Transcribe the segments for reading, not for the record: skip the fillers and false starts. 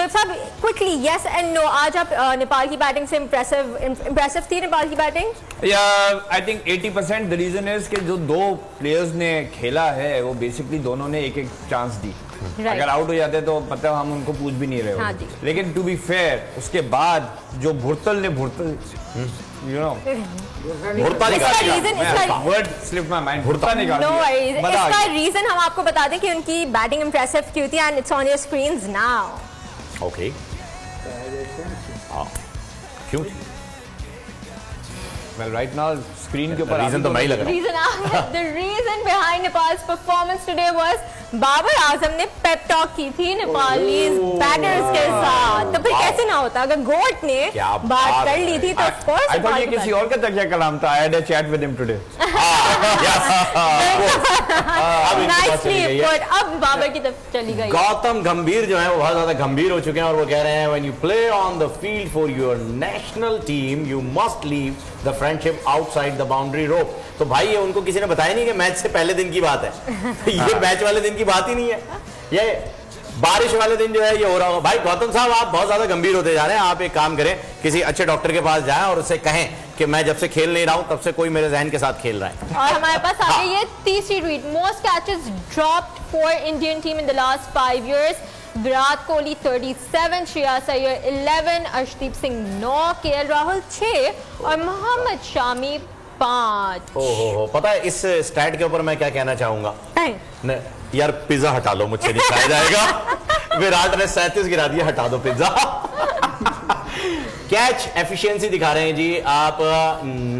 शुएब साहब quickly yes and no, आज आप नेपाल की बैटिंग से इम्प्रेसिव थी नेपाल की बैटिंग? या I think 80% the reason is कि जो दो प्लेयर्स ने खेला है वो बेसिकली दोनों ने एक एक चांस दी। अगर आउट हो जाते तो मतलब हम उनको पूछ भी नहीं रहे हाँ होते। लेकिन टू बी फेयर उसके बाद जो भुरतल यू नो भुरता निकाल वर्ड स्लिप माय माइंड भुरता निकाल दिया। इसका रीजन हम आपको बता दें कि उनकी बैटिंग इंप्रेसिव क्यों थी and it's on your screens now. Okay क्यों? वेल राइट नाउ स्क्रीन के ऊपर रीजन तो मैं ही लग रहा हूं। The reason behind Nepal's performance today was Babar Azam ने पेप टॉक की थी नेपालीज बैटर्स के साथ। तो फिर कैसे ना होता, अगर गोट ने बात कर ली थी तो ऑफ कोर्स आई थॉट ये किसी और का तकिया कलाम था। I had a chat with him today. Nicely put. अब बाबर की तरफ चली गई। गौतम गंभीर जो है वो बहुत ज्यादा गंभीर हो चुके हैं और वो कह रहे हैं when you play on the field for your national team you must leave the friendship outside the boundary रोप। तो भाई ये उनको किसी ने बताया नहीं कि मैच से पहले दिन की बात है। ये मैच वाले दिन की बात ही नहीं है, ये बारिश वाले दिन जो है ये हो रहा होगा। भाई गौतम साहब आप बहुत ज्यादा गंभीर होते जा रहे हैं। आप एक काम करें, किसी अच्छे डॉक्टर के पास जाएं और उससे कहें कि मैं जब से खेल नहीं रहा हूं तब से कोई मेरे जहन के साथ खेल रहा है। और हमारे पास आगे ये तीसरी tweet, most catches dropped for Indian team in the last 5 years। Virat Kohli 37, Shreyas Iyer 11, Arshdeep Singh 9, KL Rahul 6 और मोहम्मद शामी 5। ओहो, पता है इस स्टैट के ऊपर मैं क्या कहना चाहूंगा? यार पिज्जा हटा लो, मुझसे नहीं खाया जाएगा। विराट ने 37 गिरा दिया, हटा दो पिज्जा। कैच एफिशिएंसी दिखा रहे हैं जी आप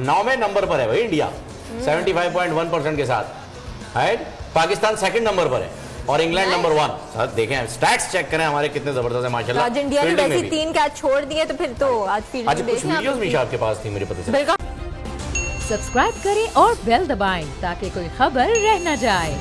9वें नंबर पर है भाई इंडिया 75.1% के साथ। राइट, पाकिस्तान सेकंड नंबर पर है और इंग्लैंड नंबर 1। देखें स्टैट्स चेक करें हमारे कितने जबरदस्त है माशाल्लाह। आज इंडिया ने वैसे 3 कैच छोड़ दिए तो फिर तो आज फील्डिंग कुछ वीडियोस भी आपके पास थी मुझे पता चला। सब्सक्राइब करें और बेल दबाएं ताकि कोई खबर रह न जाए।